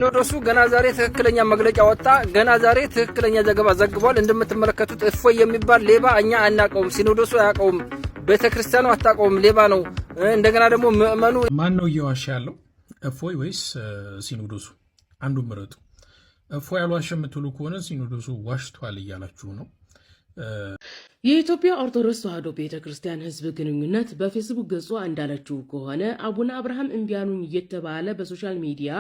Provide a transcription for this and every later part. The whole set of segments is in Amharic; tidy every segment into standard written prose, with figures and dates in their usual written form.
ሲኖዶሱ ገና ዛሬ ትክክለኛ መግለጫ ወጣ። ገና ዛሬ ትክክለኛ ዘገባ ዘግቧል። እንደምትመለከቱት እፎይ የሚባል ሌባ እኛ አናቀውም፣ ሲኖዶሱ አያቀውም፣ ቤተክርስቲያኑ አታቀውም፣ ሌባ ነው። እንደገና ደግሞ ምእመኑ ማን ነው እየዋሸ ያለው? እፎይ ወይስ ሲኖዶሱ? አንዱን ምረጡ። እፎይ ያልዋሸ የምትሉ ከሆነ ሲኖዶሱ ዋሽቷል እያላችሁ ነው። የኢትዮጵያ ኦርቶዶክስ ተዋሕዶ ቤተክርስቲያን ሕዝብ ግንኙነት በፌስቡክ ገጹ እንዳለችው ከሆነ አቡነ አብርሃም እምቢ አሉኝ እየተባለ በሶሻል ሚዲያ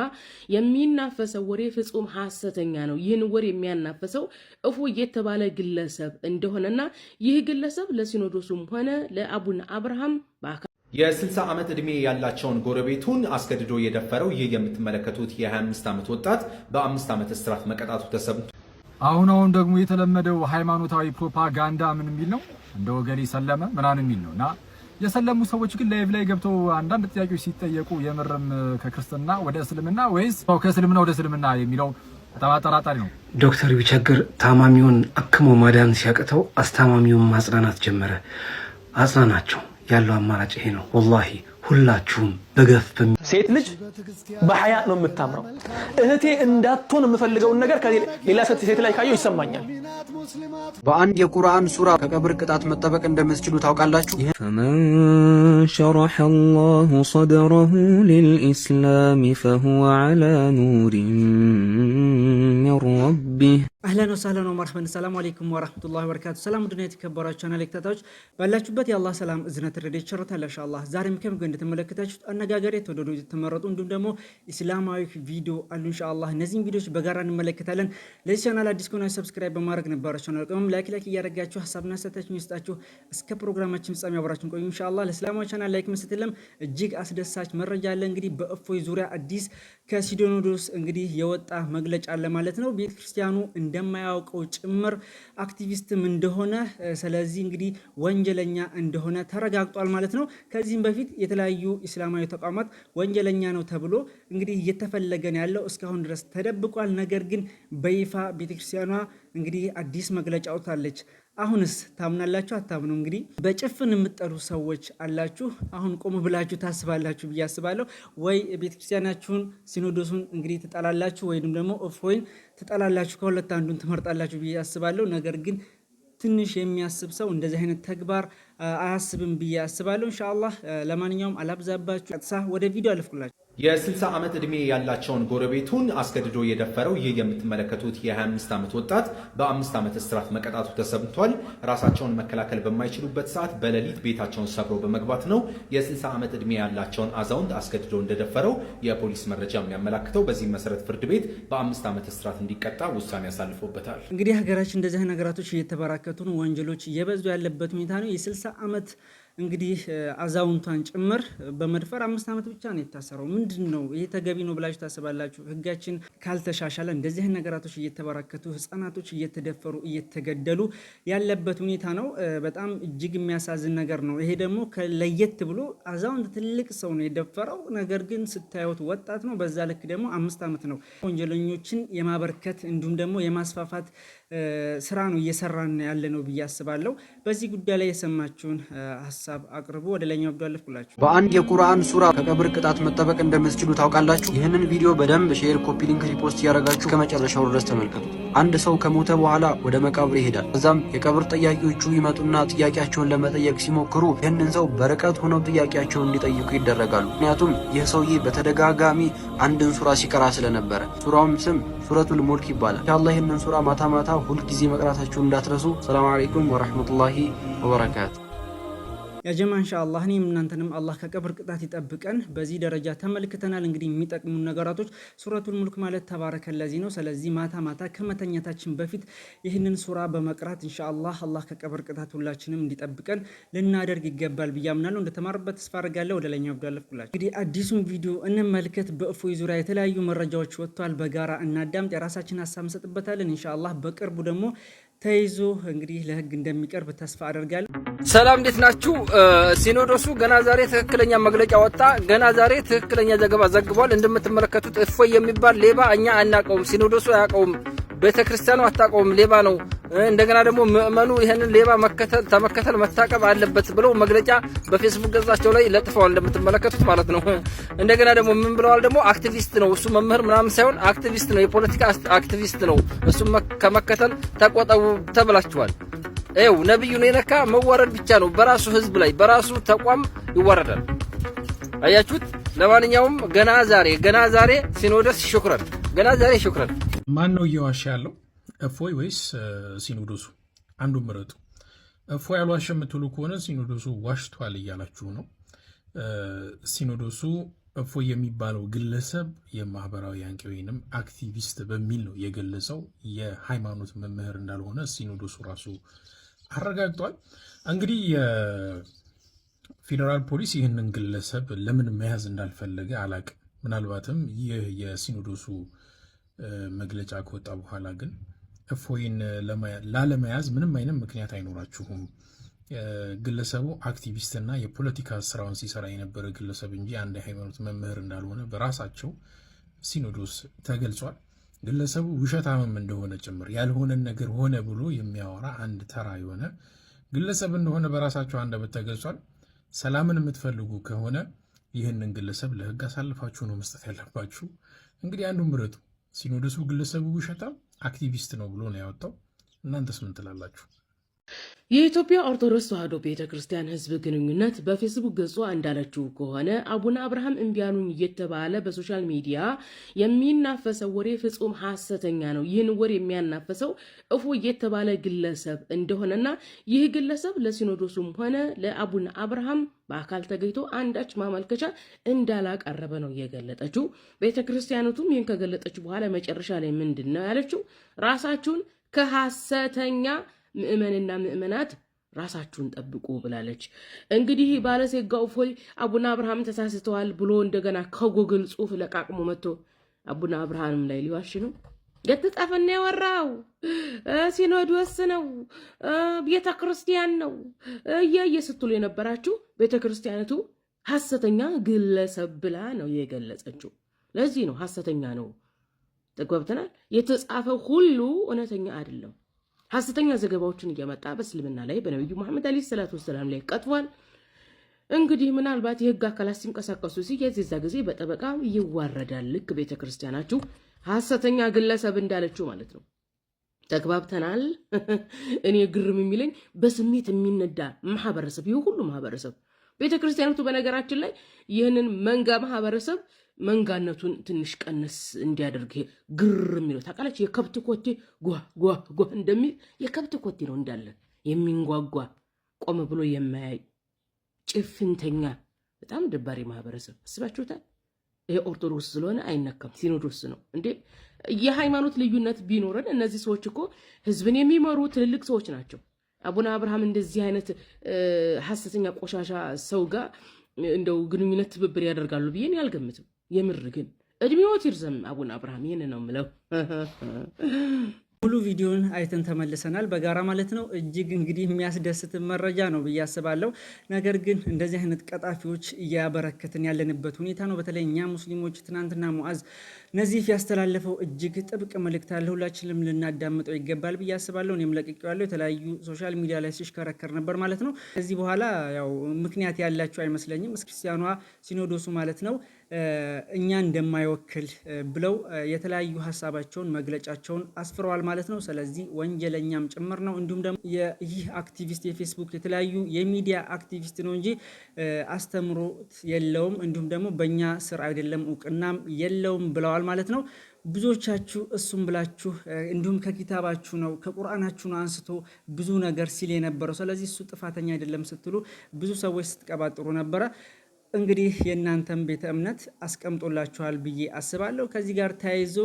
የሚናፈሰው ወሬ ፍጹም ሐሰተኛ ነው። ይህን ወሬ የሚያናፈሰው እፎይ የተባለ ግለሰብ እንደሆነና ይህ ግለሰብ ለሲኖዶሱም ሆነ ለአቡነ አብርሃም የ60 ዓመት ዕድሜ ያላቸውን ጎረቤቱን አስገድዶ የደፈረው ይህ የምትመለከቱት የ25 ዓመት ወጣት በ5 ዓመት እስራት መቀጣቱ ተሰምቷል። አሁን ደግሞ የተለመደው ሃይማኖታዊ ፕሮፓጋንዳ ምን የሚል ነው? እንደ ወገኔ ሰለመ ምናምን የሚል ነውና የሰለሙ ሰዎች ግን ላይቭ ላይ ገብተው አንዳንድ ጥያቄዎች ሲጠየቁ የምርም ከክርስትና ወደ እስልምና ወይስ ከእስልምና ወደ እስልምና የሚለው በጣም አጠራጣሪ ነው። ዶክተር ቢቸግር ታማሚውን አክሞ ማዳን ሲያቅተው አስታማሚውን ማጽናናት ጀመረ። አጽናናቸው፣ ያለው አማራጭ ይሄ ነው። ወላሂ ሁላችሁም በገፍ ሴት ልጅ በሐያ ነው የምታምረው። እህቴ እንዳትሆን የምፈልገውን ነገር ከሌላ ሴት ላይ ካየው ይሰማኛል። በአንድ የቁርአን ሱራ ከቀብር ቅጣት መጠበቅ እንደምትችሉ ታውቃላችሁ? فمن شرح الله صدره للإسلام فهو على نور من ربه አህለን ወሰህለን ወመርሐበን። ሰላም አለይኩም ወራህመቱላሂ ወበረካቱ። ሰላም ዱንያ የተከበራችሁ ቻናል ተከታታዮች ባላችሁበት የአላህ ሰላም እዝነት ረድኤት ቸርታ ኢንሻአላህ ዛሬም ከምገ እንደተመለከታችሁት አነጋጋሪ ተወደዱ የተመረጡ እንዲሁም ደግሞ እስላማዊ ቪዲዮ አሉ ኢንሻአላህ። እነዚህን ቪዲዮዎች በጋራ እንመለከታለን። ለዚህ ቻናል አዲስ ከሆናችሁ ሰብስክራይብ በማድረግ ነባራችሁ ነው ቀም ላይክ እያደረጋችሁ ሐሳብና አስተያየታችሁን ይስጣችሁ። እስከ ፕሮግራማችን ፍጻሜ አብራችሁን ቆዩ ኢንሻአላህ። ለእስላማዊ ቻናል ላይክ መስጠትለም እጅግ አስደሳች መረጃ አለ። እንግዲህ በእፎይ ዙሪያ አዲስ ከሲኖዶስ እንግዲህ የወጣ መግለጫ አለ ማለት ነው። ቤተክርስቲያኑ እንደማያውቀው ጭምር አክቲቪስትም እንደሆነ ስለዚህ እንግዲህ ወንጀለኛ እንደሆነ ተረጋግጧል ማለት ነው። ከዚህም በፊት የተለያዩ እስላማዊ ተቋማት ወንጀለኛ ነው ተብሎ እንግዲህ እየተፈለገን ያለው እስካሁን ድረስ ተደብቋል። ነገር ግን በይፋ ቤተክርስቲያኗ እንግዲህ አዲስ መግለጫ አውጥታለች። አሁንስ ታምናላችሁ አታምኑ? እንግዲህ በጭፍን የምትጠሩ ሰዎች አላችሁ። አሁን ቆም ብላችሁ ታስባላችሁ ብዬ አስባለሁ። ወይ ቤተክርስቲያናችሁን ሲኖዶሱን እንግዲህ ትጠላላችሁ ወይንም ደግሞ እፎይን ትጠላላችሁ። ከሁለት አንዱን ትመርጣላችሁ ብዬ አስባለሁ። ነገር ግን ትንሽ የሚያስብ ሰው እንደዚህ አይነት ተግባር አያስብም ብዬ አስባለሁ። ኢንሻአላህ ለማንኛውም አላብዛባችሁ፣ ቀጥታ ወደ ቪዲዮ አልፍኩላችሁ። የ60 ዓመት ዕድሜ ያላቸውን ጎረቤቱን አስገድዶ የደፈረው ይህ የምትመለከቱት የ25 ዓመት ወጣት በ5 ዓመት እስራት መቀጣቱ ተሰምቷል። ራሳቸውን መከላከል በማይችሉበት ሰዓት በሌሊት ቤታቸውን ሰብሮ በመግባት ነው የ60 ዓመት ዕድሜ ያላቸውን አዛውንት አስገድዶ እንደደፈረው የፖሊስ መረጃ የሚያመላክተው። በዚህ መሰረት ፍርድ ቤት በ5 ዓመት እስራት እንዲቀጣ ውሳኔ ያሳልፎበታል። እንግዲህ ሀገራችን እንደዚህ ነገራቶች እየተበራከቱ ነው፣ ወንጀሎች እየበዙ ያለበት ሁኔታ ነው። የ60 ዓመት እንግዲህ አዛውንቷን ጭምር በመድፈር 5 ዓመት ብቻ ነው የታሰረው። ምንድን ነው ይሄ? ተገቢ ነው ብላችሁ ታስባላችሁ? ህጋችን ካልተሻሻለ እንደዚህ ነገራቶች እየተበራከቱ ህፃናቶች እየተደፈሩ እየተገደሉ ያለበት ሁኔታ ነው። በጣም እጅግ የሚያሳዝን ነገር ነው። ይሄ ደግሞ ለየት ብሎ አዛውንት ትልቅ ሰው ነው የደፈረው። ነገር ግን ስታዩት ወጣት ነው። በዛ ልክ ደግሞ 5 ዓመት ነው። ወንጀለኞችን የማበርከት እንዲሁም ደግሞ የማስፋፋት ስራ ነው እየሰራን ያለ ነው ብዬ አስባለሁ። በዚህ ጉዳይ ላይ የሰማችሁን ሀሳብ አቅርቡ። ወደ ላይኛው ቪዲዮ አለፍኩላችሁ። በአንድ የቁርአን ሱራ ከቀብር ቅጣት መጠበቅ እንደምትችሉ ታውቃላችሁ? ይህንን ቪዲዮ በደንብ ሼር፣ ኮፒ ሊንክ፣ ሪፖስት እያደረጋችሁ ከመጨረሻው ድረስ ተመልከቱት። አንድ ሰው ከሞተ በኋላ ወደ መቃብር ይሄዳል። ከዛም የቀብር ጠያቂዎቹ ይመጡና ጥያቄያቸውን ለመጠየቅ ሲሞክሩ ይህንን ሰው በርቀት ሆነው ጥያቄያቸውን እንዲጠይቁ ይደረጋሉ። ምክንያቱም ይህ ሰውዬ በተደጋጋሚ አንድን ሱራ ሲቀራ ስለነበረ። ሱራውም ስም ሱረቱል ሙልክ ይባላል። ኢንሻአላህ ይህንን ሱራ ማታ ማታ ሁል ጊዜ መቅራታችሁን እንዳትረሱ። ሰላም አለይኩም ወራህመቱላሂ ወበረካቱ። ያ ጀማ ኢንሻአላህ እኔም እናንተንም አላህ ከቀብር ቅጣት ይጠብቀን። በዚህ ደረጃ ተመልክተናል። እንግዲህ የሚጠቅሙ ነገራቶች ሱረቱል ሙልክ ማለት ተባረከ ለዚህ ነው። ስለዚህ ማታ ማታ ከመተኛታችን በፊት ይህንን ሱራ በመቅራት ኢንሻአላህ አላህ ከቀብር ቅጣት ሁላችንም እንዲጠብቀን ልናደርግ ይገባል ብዬ አምናለሁ። እንደተማርበት ተስፋ አደርጋለሁ። ወደ ላይኛው ቪዲዮ አለፍኩላችሁ። እንግዲህ አዲሱን ቪዲዮ እንመልከት። በእፎይ ዙሪያ የተለያዩ መረጃዎች ወጥቷል። በጋራ እናዳምጥ፣ የራሳችን ሀሳብ እንሰጥበታለን። ኢንሻአላህ በቅርቡ ደግሞ ተይዞ እንግዲህ ለህግ እንደሚቀርብ ተስፋ አደርጋለሁ። ሰላም እንዴት ናችሁ? ሲኖዶሱ ገና ዛሬ ትክክለኛ መግለጫ ወጣ። ገና ዛሬ ትክክለኛ ዘገባ ዘግቧል። እንደምትመለከቱት እፎይ የሚባል ሌባ እኛ አናቀውም፣ ሲኖዶሱ አያቀውም፣ ቤተክርስቲያኑ አታቀውም፣ ሌባ ነው። እንደገና ደግሞ ምእመኑ ይሄንን ሌባ ተመከተል መታቀብ አለበት ብለው መግለጫ በፌስቡክ ገጻቸው ላይ ለጥፈዋል እንደምትመለከቱት ማለት ነው። እንደገና ደግሞ ምን ብለዋል ደግሞ አክቲቪስት ነው እሱ መምህር ምናምን ሳይሆን አክቲቪስት ነው፣ የፖለቲካ አክቲቪስት ነው፣ እሱ ከመከተል ተቆጠቡ ተብላችኋል። ይኸው ነብዩን የነካ መዋረድ ብቻ ነው፣ በራሱ ህዝብ ላይ በራሱ ተቋም ይዋረዳል። አያችሁት? ለማንኛውም ገና ዛሬ ሲኖዶስ ሽክረን ገና ዛሬ ሽክረን። ማን ነው እየዋሻ ያለው? እፎይ ወይስ ሲኖዶሱ? አንዱን ምረጡ። እፎይ ያልዋሸ የምትሉ ከሆነ ሲኖዶሱ ዋሽቷል እያላችሁ ነው። ሲኖዶሱ እፎይ የሚባለው ግለሰብ የማህበራዊ አንቂ ወይንም አክቲቪስት በሚል ነው የገለጸው። የሃይማኖት መምህር እንዳልሆነ ሲኖዶሱ ራሱ አረጋግጧል። እንግዲህ የፌዴራል ፖሊስ ይህንን ግለሰብ ለምን መያዝ እንዳልፈለገ አላቅም። ምናልባትም ይህ የሲኖዶሱ መግለጫ ከወጣ በኋላ ግን እፎይን ላለመያዝ ምንም አይነት ምክንያት አይኖራችሁም። ግለሰቡ አክቲቪስትና የፖለቲካ ስራውን ሲሰራ የነበረ ግለሰብ እንጂ አንድ ሃይማኖት መምህር እንዳልሆነ በራሳቸው ሲኖዶስ ተገልጿል። ግለሰቡ ውሸታምም እንደሆነ ጭምር ያልሆነን ነገር ሆነ ብሎ የሚያወራ አንድ ተራ የሆነ ግለሰብ እንደሆነ በራሳቸው አንደበት ተገልጿል። ሰላምን የምትፈልጉ ከሆነ ይህንን ግለሰብ ለህግ አሳልፋችሁ ነው መስጠት ያለባችሁ። እንግዲህ አንዱ ምረጡ። ሲኖዶሱ ግለሰቡ ውሸታም አክቲቪስት ነው ብሎ ነው ያወጣው። እናንተስ ምን ትላላችሁ? የኢትዮጵያ ኦርቶዶክስ ተዋሕዶ ቤተ ክርስቲያን ህዝብ ግንኙነት በፌስቡክ ገጿ እንዳለችው ከሆነ አቡነ አብርሃም እምቢያኑኝ እየተባለ በሶሻል ሚዲያ የሚናፈሰው ወሬ ፍጹም ሐሰተኛ ነው። ይህን ወሬ የሚያናፈሰው እፎይ የተባለ ግለሰብ እንደሆነና ይህ ግለሰብ ለሲኖዶሱም ሆነ ለአቡነ አብርሃም በአካል ተገኝቶ አንዳች ማመልከቻ እንዳላቀረበ ነው የገለጠችው። ቤተ ክርስቲያኒቱም ይህን ከገለጠች በኋላ መጨረሻ ላይ ምንድን ነው ያለችው? ራሳችሁን ከሐሰተኛ ምእመንና ምእመናት ራሳችሁን ጠብቁ ብላለች። እንግዲህ ባለሴጋው እፎይ አቡነ አብርሃም ተሳስተዋል ብሎ እንደገና ከጎግል ጽሑፍ ለቃቅሞ መጥቶ አቡነ አብርሃምም ላይ ሊዋሽ ነው። የተጻፈና ያወራው ሲኖዶስ ነው፣ ቤተ ክርስቲያን ነው እያየ ስትሉ የነበራችሁ ቤተ ክርስቲያኒቱ ሐሰተኛ ግለሰብ ብላ ነው የገለጸችው። ለዚህ ነው ሐሰተኛ ነው። ተግባብተናል። የተጻፈው ሁሉ እውነተኛ አይደለም። ሐሰተኛ ዘገባዎችን እያመጣ በእስልምና ላይ በነብዩ መሐመድ አለይሂ ሰላቱ ወሰላም ላይ ቀጥፏል። እንግዲህ ምናልባት የህግ አካላት ሲንቀሳቀሱ የዛ ጊዜ በጠበቃ ይዋረዳል። ልክ ቤተ ክርስቲያናችሁ ሐሰተኛ ግለሰብ እንዳለችው ማለት ነው። ተግባብተናል። እኔ ግርም የሚለኝ በስሜት የሚነዳ ማህበረሰብ፣ ይህ ሁሉ ማህበረሰብ ቤተ ክርስቲያኒቱ በነገራችን ላይ ይህንን መንጋ ማህበረሰብ መንጋነቱን ትንሽ ቀነስ እንዲያደርግ ግር የሚለው ታውቃለች። የከብት ኮቴ ጓ ጓ ጓ እንደሚል የከብት ኮቴ ነው እንዳለ የሚንጓጓ ቆም ብሎ የማያይ ጭፍንተኛ በጣም ደባሪ ማህበረሰብ አስባችሁታል። ይሄ ኦርቶዶክስ ስለሆነ አይነካም፣ ሲኖዶስ ነው እንዴ። የሃይማኖት ልዩነት ቢኖረን እነዚህ ሰዎች እኮ ህዝብን የሚመሩ ትልልቅ ሰዎች ናቸው። አቡነ አብርሃም እንደዚህ አይነት ሐሰተኛ ቆሻሻ ሰው ጋር እንደው ግንኙነት ትብብር ያደርጋሉ ብዬን ያልገምትም። የምር ግን እድሜዎት ይርዘም አቡነ አብርሃም። ይሄን ነው የምለው። ሙሉ ቪዲዮን አይተን ተመልሰናል፣ በጋራ ማለት ነው። እጅግ እንግዲህ የሚያስደስት መረጃ ነው ብዬ አስባለሁ። ነገር ግን እንደዚህ አይነት ቀጣፊዎች እያበረከትን ያለንበት ሁኔታ ነው። በተለይ እኛ ሙስሊሞች ትናንትና ሙዓዝ ነዚፍ ያስተላለፈው እጅግ ጥብቅ መልእክት አለ፣ ሁላችንም ልናዳምጠው ይገባል ብዬ አስባለሁ። እኔም ለቅቄዋለሁ፣ የተለያዩ ሶሻል ሚዲያ ላይ ሲሽከረከር ነበር ማለት ነው። ከዚህ በኋላ ያው ምክንያት ያላቸው አይመስለኝም። ክርስቲያኗ ሲኖዶሱ ማለት ነው እኛ እንደማይወክል ብለው የተለያዩ ሀሳባቸውን መግለጫቸውን አስፍረዋል ማለት ነው። ስለዚህ ወንጀለኛም ጭምር ነው። እንዲሁም ደግሞ ይህ አክቲቪስት የፌስቡክ የተለያዩ የሚዲያ አክቲቪስት ነው እንጂ አስተምሮት የለውም፣ እንዲሁም ደግሞ በእኛ ስር አይደለም እውቅናም የለውም ብለዋል ማለት ነው። ብዙዎቻችሁ እሱም ብላችሁ እንዲሁም ከኪታባችሁ ነው ከቁርአናችሁ ነው አንስቶ ብዙ ነገር ሲል የነበረው። ስለዚህ እሱ ጥፋተኛ አይደለም ስትሉ ብዙ ሰዎች ስትቀባጥሩ ነበረ። እንግዲህ የእናንተም ቤተ እምነት አስቀምጦላችኋል ብዬ አስባለሁ። ከዚህ ጋር ተያይዞ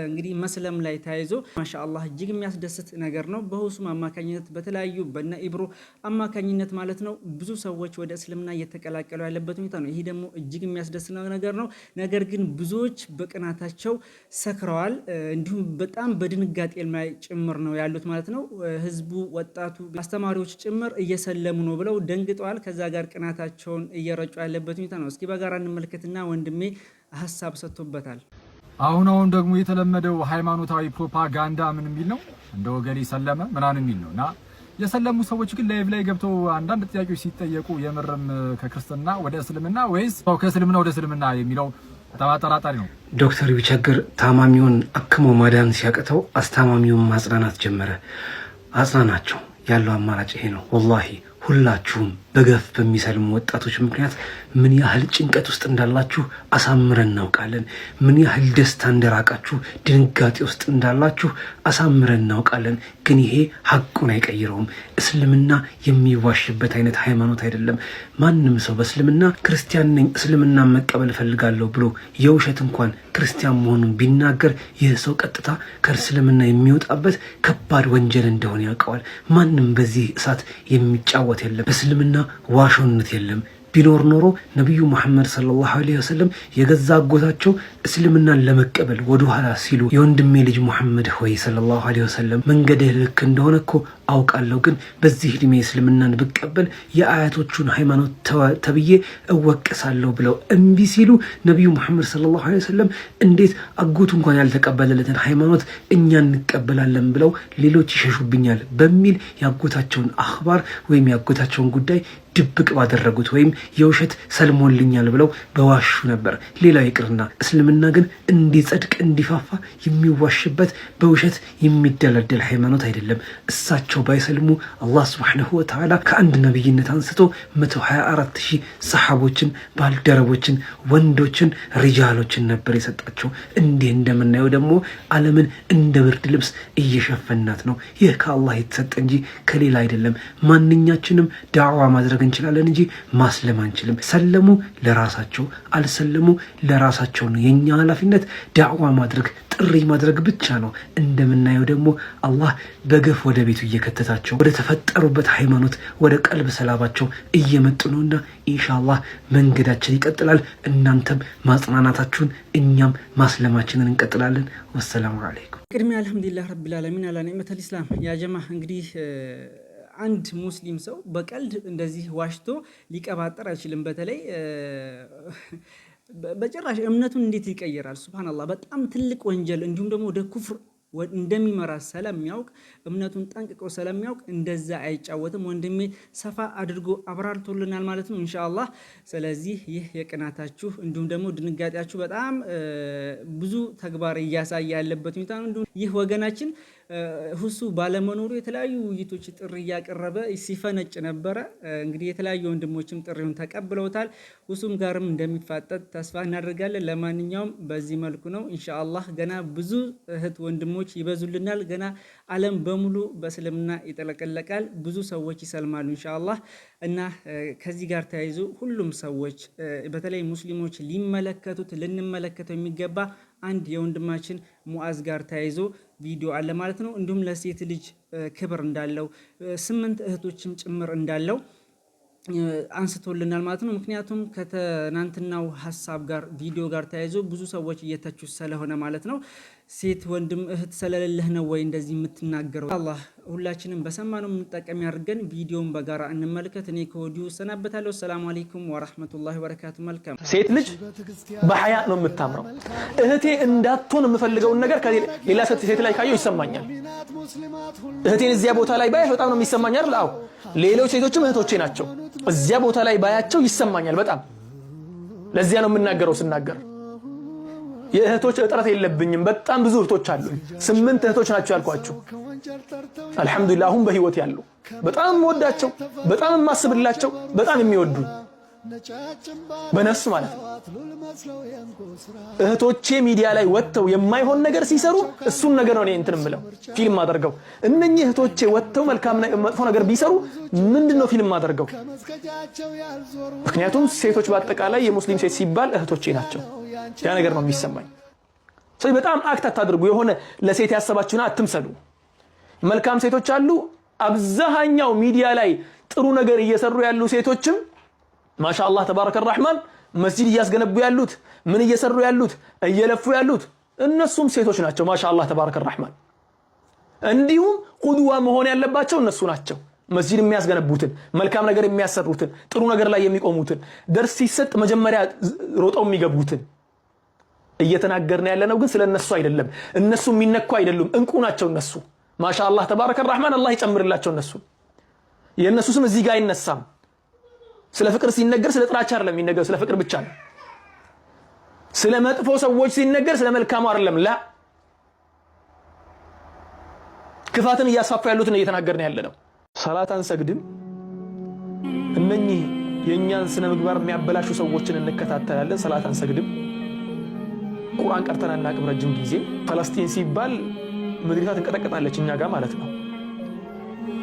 እንግዲህ መስለም ላይ ተያይዞ ማሻአላህ እጅግ የሚያስደስት ነገር ነው። በሁሱም አማካኝነት በተለያዩ በነ ኢብሮ አማካኝነት ማለት ነው ብዙ ሰዎች ወደ እስልምና እየተቀላቀሉ ያለበት ሁኔታ ነው። ይሄ ደግሞ እጅግ የሚያስደስት ነገር ነው። ነገር ግን ብዙዎች በቅናታቸው ሰክረዋል። እንዲሁም በጣም በድንጋጤ ላይ ጭምር ነው ያሉት ማለት ነው። ህዝቡ፣ ወጣቱ፣ አስተማሪዎች ጭምር እየሰለሙ ነው ብለው ደንግጠዋል። ከዛ ጋር ቅናታቸውን እየረጩ ያለበት ሁኔታ ነው። እስኪ በጋራ እንመልከትና ወንድሜ ሀሳብ ሰጥቶበታል። አሁን ደግሞ የተለመደው ሃይማኖታዊ ፕሮፓጋንዳ ምን የሚል ነው? እንደ ወገሌ ሰለመ ምናምን የሚል ነውና የሰለሙ ሰዎች ግን ላይቭ ላይ ገብተው አንዳንድ ጥያቄዎች ሲጠየቁ የምርም ከክርስትና ወደ እስልምና ወይስ ከእስልምና ወደ እስልምና የሚለው ተጠራጣሪ ነው። ዶክተር ቢቸግር ታማሚውን አክሞ ማዳን ሲያቅተው አስታማሚውን ማጽናናት ጀመረ። አጽናናቸው፣ ያለው አማራጭ ይሄ ነው። ወላሂ ሁላችሁም በገፍ በሚሰልሙ ወጣቶች ምክንያት ምን ያህል ጭንቀት ውስጥ እንዳላችሁ አሳምረን እናውቃለን። ምን ያህል ደስታ እንደራቃችሁ፣ ድንጋጤ ውስጥ እንዳላችሁ አሳምረን እናውቃለን። ግን ይሄ ሐቁን አይቀይረውም። እስልምና የሚዋሽበት አይነት ሃይማኖት አይደለም። ማንም ሰው በእስልምና ክርስቲያን ነኝ እስልምና መቀበል እፈልጋለሁ ብሎ የውሸት እንኳን ክርስቲያን መሆኑን ቢናገር ይህ ሰው ቀጥታ ከእስልምና የሚወጣበት ከባድ ወንጀል እንደሆነ ያውቀዋል። ማንም በዚህ እሳት የሚጫወት የለም። እስልምና ዋሾነት የለም። ቢኖር ኖሮ ነብዩ መሐመድ ሰለላሁ ዐለይሂ ወሰለም የገዛ አጎታቸው እስልምናን ለመቀበል ወደ ኋላ ሲሉ የወንድሜ ልጅ መሐመድ ሆይ ሰለላሁ ዐለይሂ ወሰለም መንገድህ ልክ እንደሆነ እኮ አውቃለሁ፣ ግን በዚህ እድሜ እስልምናን ብቀበል የአያቶቹን ሃይማኖት ተብዬ እወቀሳለሁ ብለው እምቢ ሲሉ ነብዩ መሐመድ ሰለላሁ ዐለይሂ ወሰለም እንዴት አጎቱ እንኳን ያልተቀበለለትን ሃይማኖት እኛ እንቀበላለን ብለው ሌሎች ይሸሹብኛል በሚል ያጎታቸውን አኽባር ወይም ያጎታቸውን ጉዳይ ድብቅ ባደረጉት ወይም የውሸት ሰልሞልኛል ብለው በዋሹ ነበር። ሌላው ይቅርና እስልምና ግን እንዲጸድቅ እንዲፋፋ የሚዋሽበት በውሸት የሚደለደል ሃይማኖት አይደለም። እሳቸው ባይሰልሙ አላህ ሱብሓነሁ ወተዓላ ከአንድ ነብይነት አንስቶ 124,000 ሰሐቦችን፣ ባልደረቦችን፣ ወንዶችን፣ ሪጃሎችን ነበር የሰጣቸው። እንዲህ እንደምናየው ደግሞ ዓለምን እንደ ብርድ ልብስ እየሸፈናት ነው። ይህ ከአላህ የተሰጠ እንጂ ከሌላ አይደለም። ማንኛችንም ዳዕዋ ማድረግ እንችላለን እንጂ ማስለም አንችልም። ሰለሙ ለራሳቸው፣ አልሰለሙ ለራሳቸው ነው። የኛ ኃላፊነት ዳዕዋ ማድረግ፣ ጥሪ ማድረግ ብቻ ነው። እንደምናየው ደግሞ አላህ በገፍ ወደ ቤቱ እየከተታቸው ወደ ተፈጠሩበት ሃይማኖት ወደ ቀልብ ሰላባቸው እየመጡ ነውና ኢንሻአላህ መንገዳችን ይቀጥላል። እናንተም ማጽናናታችሁን እኛም ማስለማችንን እንቀጥላለን። ወሰላሙ አለይኩም። ቅድሚያ አልሐምዱሊላህ ረቢል ዓለሚን አላ ኒዕመተል ኢስላም። ያ ጀማ እንግዲህ አንድ ሙስሊም ሰው በቀልድ እንደዚህ ዋሽቶ ሊቀባጠር አይችልም። በተለይ በጭራሽ እምነቱን እንዴት ይቀየራል? ሱብሃንአላህ በጣም ትልቅ ወንጀል እንዲሁም ደግሞ ወደ ኩፍር እንደሚመራ ስለሚያውቅ እምነቱን ጠንቅቆ ስለሚያውቅ እንደዛ አይጫወትም። ወንድሜ ሰፋ አድርጎ አብራርቶልናል ማለት ነው ኢንሻአላህ። ስለዚህ ይህ የቅናታችሁ እንዲሁም ደግሞ ድንጋጤያችሁ በጣም ብዙ ተግባር እያሳየ ያለበት ሁኔታ ነው። እንዲሁም ይህ ወገናችን ሁሱ ባለመኖሩ የተለያዩ ውይይቶች ጥሪ እያቀረበ ሲፈነጭ ነበረ። እንግዲህ የተለያዩ ወንድሞችም ጥሪውን ተቀብለውታል። ሁሱም ጋርም እንደሚፋጠጥ ተስፋ እናደርጋለን። ለማንኛውም በዚህ መልኩ ነው ኢንሻአላህ። ገና ብዙ እህት ወንድሞች ይበዙልናል። ገና ዓለም በሙሉ በእስልምና ይጠለቀለቃል። ብዙ ሰዎች ይሰልማሉ ኢንሻአላህ። እና ከዚህ ጋር ተያይዞ ሁሉም ሰዎች በተለይ ሙስሊሞች ሊመለከቱት ልንመለከተው የሚገባ አንድ የወንድማችን ሙአዝ ጋር ተያይዞ ቪዲዮ አለ ማለት ነው። እንዲሁም ለሴት ልጅ ክብር እንዳለው 8 እህቶችም ጭምር እንዳለው አንስቶልናል ማለት ነው። ምክንያቱም ከተናንትናው ሀሳብ ጋር ቪዲዮ ጋር ተያይዞ ብዙ ሰዎች እየተቹ ስለሆነ ማለት ነው። ሴት ወንድም እህት ስለሌለህ ነው ወይ እንደዚህ የምትናገረው? አላህ ሁላችንም በሰማነው የምንጠቀም ያድርገን። ቪዲዮውን በጋራ እንመልከት። እኔ ከወዲሁ ሰናበታለሁ። ሰላም አለይኩም ወራህመቱላሂ ወበረካቱ። መልካም ሴት ልጅ በሐያ ነው የምታምረው። እህቴ እንዳትሆን የምፈልገውን ነገር ከሌላ ሴት ላይ ካየው ይሰማኛል። እህቴን እዚያ ቦታ ላይ ባያት በጣም ነው የሚሰማኝ አይደል? አዎ ሌሎች ሴቶችም እህቶቼ ናቸው። እዚያ ቦታ ላይ ባያቸው ይሰማኛል በጣም። ለዚያ ነው የምናገረው ስናገር የእህቶች እጥረት የለብኝም። በጣም ብዙ እህቶች አሉ። 8 እህቶች ናቸው ያልኳችሁ። አልহামዱሊላህ አሁን በህይወት ያሉ በጣም የምወዳቸው በጣም የማስብላቸው በጣም የሚወዱኝ በነፍስ ማለት ነው። እህቶቼ ሚዲያ ላይ ወጥተው የማይሆን ነገር ሲሰሩ እሱን ነገር ነው እኔ እንትን የምለው ፊልም አደርገው። እነኚህ እህቶቼ ወጥተው መልካም መጥፎ ነገር ቢሰሩ ምንድነው ፊልም አደርገው? ምክንያቱም ሴቶች በአጠቃላይ የሙስሊም ሴት ሲባል እህቶቼ ናቸው። ያ ነገር ነው የሚሰማኝ። ስለዚህ በጣም አክት አታድርጉ። የሆነ ለሴት ያሰባችሁና አትምሰሉ። መልካም ሴቶች አሉ። አብዛኛው ሚዲያ ላይ ጥሩ ነገር እየሰሩ ያሉ ሴቶችም ማሻአላህ ተባረከ الرحمن መስጂድ እያስገነቡ ያሉት ምን እየሰሩ ያሉት እየለፉ ያሉት እነሱም ሴቶች ናቸው። ማሻአላህ ተባረከ الرحمن እንዲሁም ቁድዋ መሆን ያለባቸው እነሱ ናቸው። መስጂድ የሚያስገነቡትን መልካም ነገር የሚያሰሩትን ጥሩ ነገር ላይ የሚቆሙትን ደርስ ሲሰጥ መጀመሪያ ሮጠው የሚገቡትን እየተናገርን ያለነው ግን ስለነሱ አይደለም። እነሱ የሚነኩ አይደሉም፣ እንቁ ናቸው እነሱ። ማሻአላህ ተባረከ الرحمن አላህ ይጨምርላቸው እነሱ። የእነሱ ስም እዚህ ጋር አይነሳም። ስለ ፍቅር ሲነገር ስለ ጥላቻ አይደለም የሚነገር፣ ስለ ፍቅር ብቻ ነው። ስለ መጥፎ ሰዎች ሲነገር ስለ መልካሙ አይደለም። ላ ክፋትን እያስፋፋ ያሉትን እየተናገርን ያለነው። ሰላት አንሰግድም፣ እነኚህ የኛን ስነ ምግባር የሚያበላሹ ሰዎችን እንከታተላለን። ሰላት አንሰግድም፣ ቁርአን ቀርተን አናውቅም ረጅም ጊዜ። ፈለስቲን ሲባል ምድሪቷ ትንቀጠቀጣለች እኛ ጋር ማለት ነው።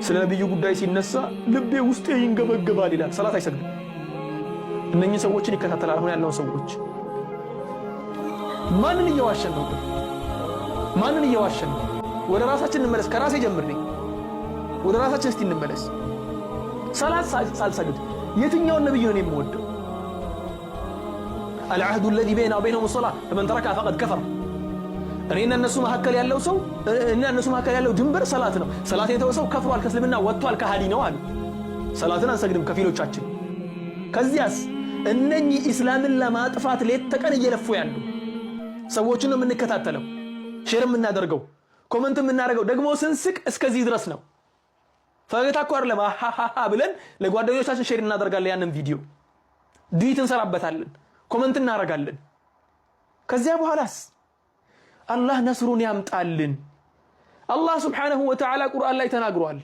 ስለ ነብዩ ጉዳይ ሲነሳ ልቤ ውስጤ ይንገበገባል ይላል። ሰላት አይሰግድም። እነኚህ ሰዎችን ይከታተላል። አሁን ያለውን ሰዎች ማንን እየዋሸን ነው? ማንን እየዋሸን ነው? ወደ ራሳችን እንመለስ። ከራሴ ጀምሬ ወደ ራሳችን እስቲ እንመለስ። ሰላት ሳልሰግድ የትኛውን ነብይ ነው የምወደው? العهد الذي بيننا وبينهم الصلاة فمن تركها فقد كفر። እኔና እነሱ መካከል ያለው ሰው እና እነሱ መካከል ያለው ድንበር ሰላት ነው። ሰላት የተወሰው ከፍሯል፣ ከእስልምና ወጥቷል፣ ከሃዲ ነው አሉ። ሰላትን አንሰግድም ከፊሎቻችን። ከዚያስ እነኚህ እስላምን ለማጥፋት ሌት ተቀን እየለፉ ያሉ ሰዎችን ነው የምንከታተለው፣ ሼር የምናደርገው፣ ኮሜንት የምናደርገው። ደግሞ ስንስቅ እስከዚህ ድረስ ነው። ፈገግታ እኮ አይደለም አሃሃ ብለን ለጓደኞቻችን ሼር እናደርጋለን። ያንን ቪዲዮ ዲት እንሰራበታለን፣ ኮሜንት እናደርጋለን። ከዚያ በኋላስ አላህ ነስሩን ያምጣልን። አላህ ስብሓነሁ ወተዓላ ቁርአን ላይ ተናግሯል።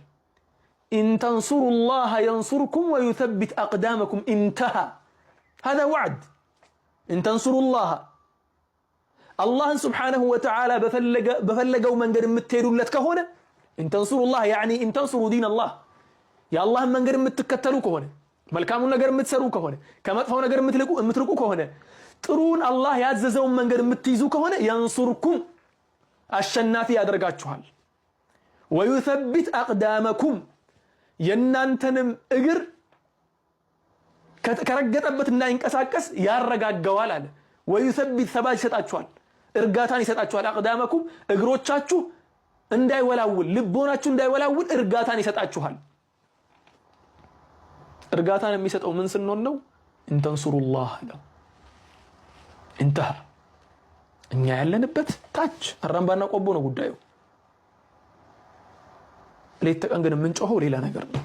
ኢን ተንሱሩላህ የንሱርኩም ወዩተቢት አቅዳመኩም ኢንተሃ هذا وعد። ኢን ተንሱሩላህ አላህን ስብሓነሁ ወተዓላ በፈለገው መንገድ የምትሄዱለት ከሆነ ኢን ተንሱሩላህ ያዕኒ ኢን ተንሱሩ ዲነላህ የአላህን መንገድ የምትከተሉ ከሆነ መልካሙን ነገር የምትሰሩ ከሆነ ከመጥፎው ነገር የምትርቁ ከሆነ ጥሩን አላህ ያዘዘውን መንገድ የምትይዙ ከሆነ የንሱርኩም አሸናፊ ያደርጋችኋል። ወዩተቢት አቅዳመኩም የእናንተንም እግር ከረገጠበት እንዳይንቀሳቀስ ያረጋገዋል አለ። ወዩተቢት ሰባጅ ይሰጣችኋል፣ እርጋታን ይሰጣችኋል። አቅዳመኩም እግሮቻችሁ እንዳይወላውል፣ ልቦናችሁ እንዳይወላውል እርጋታን ይሰጣችኋል። እርጋታን የሚሰጠው ምን ስንሆን ነው? እንተንሱሩላህ ነው። እንተሃ እኛ ያለንበት ታች አራምባና ቆቦ ነው ጉዳዩ። ሌት ተቀን ግን የምንጮኸው ሌላ ነገር ነው።